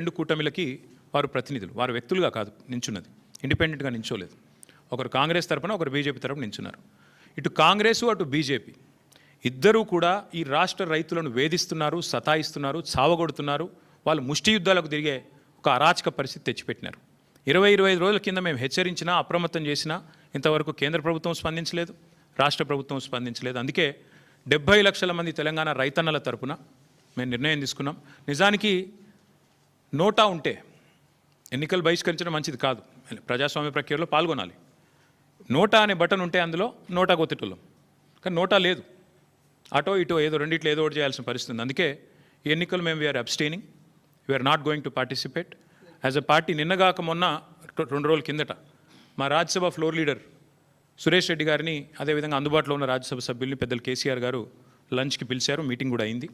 రెండు కూటమిలకి వారు ప్రతినిధులు, వారు వ్యక్తులుగా కాదు నించున్నది, ఇండిపెండెంట్గా నించోలేదు. ఒకరు కాంగ్రెస్ తరపున, ఒకరు బీజేపీ తరపున నించున్నారు. ఇటు కాంగ్రెసు అటు బీజేపీ ఇద్దరూ కూడా ఈ రాష్ట్ర రైతులను వేధిస్తున్నారు, సతాయిస్తున్నారు, చావగొడుతున్నారు. వాళ్ళు ముష్టి యుద్ధాలకు తిరిగే ఒక అరాచక పరిస్థితి తెచ్చిపెట్టినారు. 20-25 రోజుల కింద మేము హెచ్చరించినా, అప్రమత్తం చేసినా ఇంతవరకు కేంద్ర ప్రభుత్వం స్పందించలేదు, రాష్ట్ర ప్రభుత్వం స్పందించలేదు. అందుకే 70 లక్షల మంది తెలంగాణ రైతన్నల తరపున మేము నిర్ణయం తీసుకున్నాం. నిజానికి నోటా ఉంటే ఎన్నికలు బహిష్కరించడం మంచిది కాదు, ప్రజాస్వామ్య ప్రక్రియలో పాల్గొనాలి. నోటా అనే బటన్ ఉంటే అందులో నోటా కొత్తటోళ్ళం, కానీ నోటా లేదు. అటో ఇటో ఏదో రెండిట్లో ఏదో ఒకటి చేయాల్సిన పరిస్థితి ఉంది. అందుకే ఈ ఎన్నికలు మేము we are abstaining, we are not going to participate as a party. నిన్నగాక మొన్న 2 రోజుల కిందట మా రాజ్యసభ ఫ్లోర్ లీడర్ సురేష్ రెడ్డి గారిని, అదేవిధంగా అందుబాటులో ఉన్న రాజ్యసభ సభ్యుల్ని పెద్దలు కేసీఆర్ గారు లంచ్కి పిలిచారు. మీటింగ్ కూడా అయింది,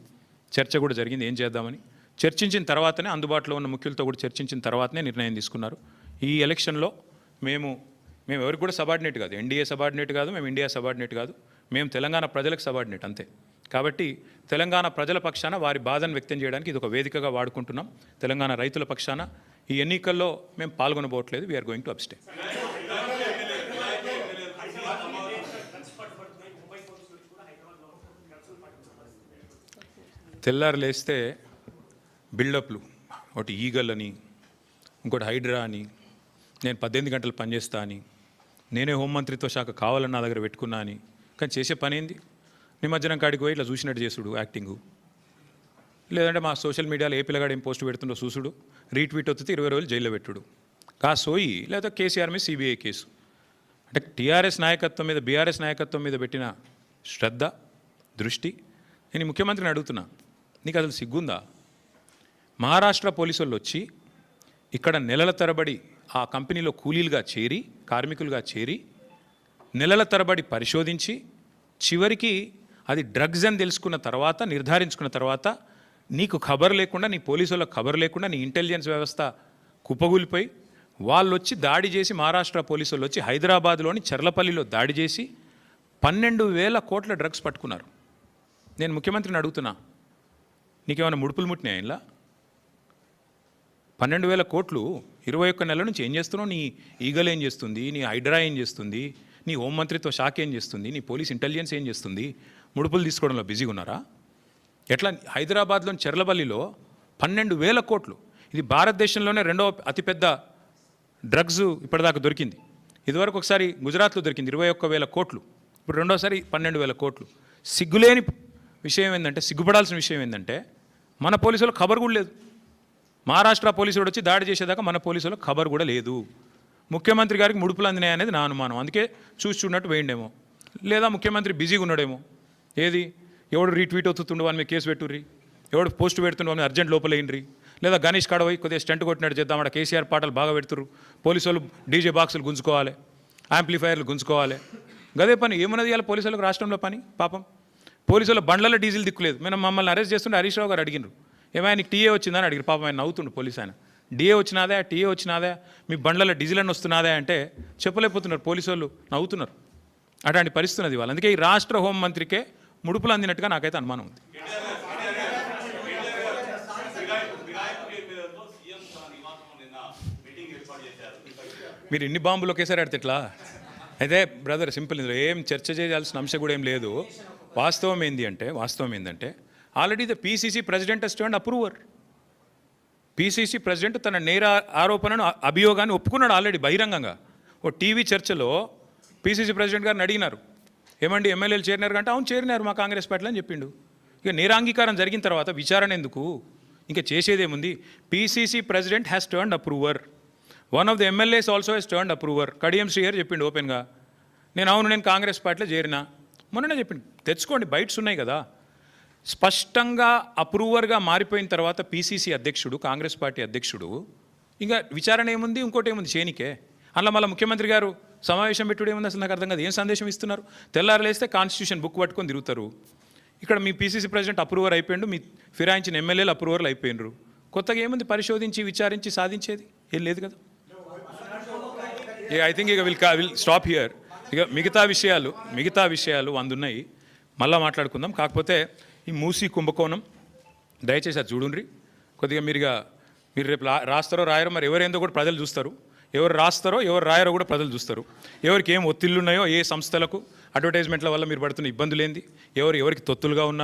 చర్చ కూడా జరిగింది ఏం చేద్దామని. చర్చించిన తర్వాతనే, అందుబాటులో ఉన్న ముఖ్యులతో కూడా చర్చించిన తర్వాతనే నిర్ణయం తీసుకున్నారు. ఈ ఎలక్షన్లో మేము ఎవరికి కూడా సబార్డినేట్ కాదు, ఎన్డీఏ సబార్డినేట్ కాదు, మేము ఇండియా సబార్డినేట్ కాదు, మేము తెలంగాణ ప్రజలకు సబార్డినేట్ అంతే. కాబట్టి తెలంగాణ ప్రజల పక్షాన వారి బాధను వ్యక్తం చేయడానికి ఇది ఒక వేదికగా వాడుకుంటున్నాం. తెలంగాణ రైతుల పక్షాన ఈ ఎన్నికల్లో మేము పాల్గొనబోట్లేదు, వీఆర్ గోయింగ్ టు అబ్స్టైన్. తెల్లారు లేస్తే బిల్డప్లు, ఒకటి ఈగల్ అని, ఇంకోటి హైడ్రా అని, నేను 18 గంటలు పనిచేస్తా అని, నేనే హోంమంత్రిత్వ శాఖ కావాలని నా దగ్గర పెట్టుకున్నా అని. కానీ చేసే పని ఏంది? నిమజ్జనం కాడికి పోయి ఇట్లా చూసినట్టు చేసుడు యాక్టింగు, లేదంటే మా సోషల్ మీడియాలో ఏ పిల్లగాడు ఏం పోస్ట్ పెడుతుండో చూసుడు, రీట్వీట్ వస్తే 20 రోజులు జైల్లో పెట్టుడు, సోయి లేదా కేసీఆర్ మీద సిబిఐ కేసు. అంటే టీఆర్ఎస్ నాయకత్వం మీద, బీఆర్ఎస్ నాయకత్వం మీద పెట్టిన శ్రద్ధ, దృష్టి. నేను ముఖ్యమంత్రిని అడుగుతున్నా, నీకు అసలు సిగ్గుందా? మహారాష్ట్ర పోలీసు వాళ్ళు వచ్చి ఇక్కడ నెలల తరబడి ఆ కంపెనీలో కూలీలుగా చేరి, కార్మికులుగా చేరి, నెలల తరబడి పరిశోధించి, చివరికి అది డ్రగ్స్ అని తెలుసుకున్న తర్వాత, నిర్ధారించుకున్న తర్వాత, నీకు ఖబర్ లేకుండా, నీ పోలీసు వాళ్ళకి ఖబర్ లేకుండా, నీ ఇంటెలిజెన్స్ వ్యవస్థ కుప్పగూలిపోయి వాళ్ళు వచ్చి దాడి చేసి, మహారాష్ట్ర పోలీసు వాళ్ళు వచ్చి హైదరాబాద్లోని చర్లపల్లిలో దాడి చేసి 12,000 కోట్ల డ్రగ్స్ పట్టుకున్నారు. నేను ముఖ్యమంత్రిని అడుగుతున్నా, నీకేమైనా ముడుపులు ముట్టినాయి? ఇలా 12,000 కోట్లు 21 నెలల నుంచి ఏం చేస్తున్నావు? నీ ఈగల్ ఏం చేస్తుంది? నీ హైడ్రా ఏం చేస్తుంది? నీ హోంమంత్రిత్వ శాఖ ఏం చేస్తుంది? నీ పోలీస్ ఇంటెలిజెన్స్ ఏం చేస్తుంది? ముడుపులు తీసుకోవడంలో బిజీగా ఉన్నారా? ఎట్లా? హైదరాబాద్లోని చెర్లపల్లిలో 12,000 కోట్లు. ఇది భారతదేశంలోనే 2వ అతిపెద్ద డ్రగ్స్ ఇప్పటిదాకా దొరికింది. ఇదివరకు ఒకసారి గుజరాత్లో దొరికింది 21,000 కోట్లు, ఇప్పుడు రెండోసారి 12,000 కోట్లు. సిగ్గులేని విషయం ఏంటంటే, సిగ్గుపడాల్సిన విషయం ఏంటంటే, మన పోలీసులు ఖబర్ కూడా లేదు. మహారాష్ట్ర పోలీసులు వచ్చి దాడి చేసేదాకా మన పోలీసులకు ఖబర్ కూడా లేదు. ముఖ్యమంత్రి గారికి ముడుపులు అందినాయి అనేది నా అనుమానం. అందుకే చూసి చూడనట్టు వేయండేమో, లేదా ముఖ్యమంత్రి బిజీగా ఉన్నాడేమో. ఏది? ఎవడు రీట్వీట్ అవుతుండు వాని మీద కేసు పెట్టుర్రి, ఎవడు పోస్ట్ పెడుతుండు వాని అర్జెంట్ లోపలేయండి, లేదా గణేష్ కాడపోయి కొద్దిగా స్టంట్ కొట్టినట్టు చేద్దాం, అక్కడ కేసీఆర్ పాటలు బాగా పెడుతురు, పోలీసు వాళ్ళు డీజే బాక్సులు గుంజుకోవాలి, యాంప్లిఫైర్లు గుంజుకోవాలి. గదే పని ఏమన్నది ఇవాళ పోలీసులకు రాష్ట్రంలో పని? పాపం పోలీసుల బండ్లలో డీజిల్ దిక్కులేదు. మమ్మల్ని అరెస్ట్ చేస్తుంటే హరీష్ రావు గారు అడిగినారు, ఏమైనా నీకు టీఏ వచ్చిందని అడిగారు. పాపం ఆయన నవ్వుతుండు పోలీసు ఆయన. డిఏ వచ్చినాదా, టీఏ వచ్చినాదా, మీ బండ్లలో డీజిల్ అని వస్తున్నాదా అంటే చెప్పలేకపోతున్నారు, పోలీసు వాళ్ళు నవ్వుతున్నారు. అట్లాంటి పరిస్థితి ఉన్నది వాళ్ళు. అందుకే ఈ రాష్ట్ర హోంమంత్రికే ముడుపులు అందినట్టుగా నాకైతే అనుమానం ఉంది. మీరు ఇన్ని బాంబులు ఒకేసారి ఆడితే ఎట్లా? అయితే బ్రదర్ సింపుల్, ఇందులో ఏం చర్చ చేయాల్సిన అంశం కూడా ఏం లేదు. వాస్తవం ఏంటంటే already the PCC president has turned approver. PCC president తన నేర ఆరోపణను, అభియోగాన్ని ఒప్పుకున్నాడు ఆల్రెడీ బహిరంగంగా. ఓ టీవీ చర్చలో పీసీసీ ప్రెసిడెంట్ గారిని అడిగినారు, ఏమండి ఎమ్మెల్యేలు చేరినారు అంటే, అవును చేరినారు మా కాంగ్రెస్ పార్టీలో అని చెప్పిండు. ఇక నేరాంగీకారం జరిగిన తర్వాత విచారణ ఎందుకు? ఇంకా చేసేదేముంది? PCC president has turned approver. One of the MLAs also has turned approver. Kadiyam Srihari చెప్పిండు ఓపెన్గా, నేను కాంగ్రెస్ పార్టీలో చేరినా. మొన్ననే చెప్పిండు, తెచ్చుకోండి, బైట్స్ ఉన్నాయి కదా. స్పష్టంగా అప్రూవర్గా మారిపోయిన తర్వాత పీసీసీ అధ్యక్షుడు, కాంగ్రెస్ పార్టీ అధ్యక్షుడు, ఇంకా విచారణ ఏముంది? ఇంకోటి ఏముంది చేయనికే? అలా మళ్ళీ ముఖ్యమంత్రి గారు సమావేశం పెట్టుడు ఏముంది? అసలు నాకు అర్థం కాదు. ఏం సందేశం ఇస్తున్నారు? తెల్లారలేస్తే కాన్స్టిట్యూషన్ బుక్ పట్టుకొని తిరుగుతారు. ఇక్కడ మీ పీసీసీ ప్రెసిడెంట్ అప్రూవర్ అయిపోయిండు, మీ ఫిరాయించిన ఎమ్మెల్యేలు అప్రూవర్లు అయిపోయినరు. కొత్తగా ఏముంది? పరిశోధించి విచారించి సాధించేది ఏం లేదు కదా. ఐ థింక్ ఇక విల్ స్టాప్ హియర్. ఇక మిగతా విషయాలు 100 ఉన్నాయి, మళ్ళీ మాట్లాడుకుందాం. కాకపోతే ఈ మూసీ కుంభకోణం దయచేసి అది చూడండి. కొద్దిగా మీరుగా మీరు రేపు రాస్తారో రాయరో మరి ఎవరేందో కూడా ప్రజలు చూస్తారు. ఎవరు రాస్తారో ఎవరు రాయరో కూడా ప్రజలు చూస్తారు. ఎవరికి ఏం ఒత్తిళ్ళు ఉన్నాయో ఏ సంస్థలకు అడ్వర్టైజ్మెంట్ల వల్ల మీరు పడుతున్న ఇబ్బందులు ఏంది, ఎవరికి తొత్తులుగా ఉన్నారు.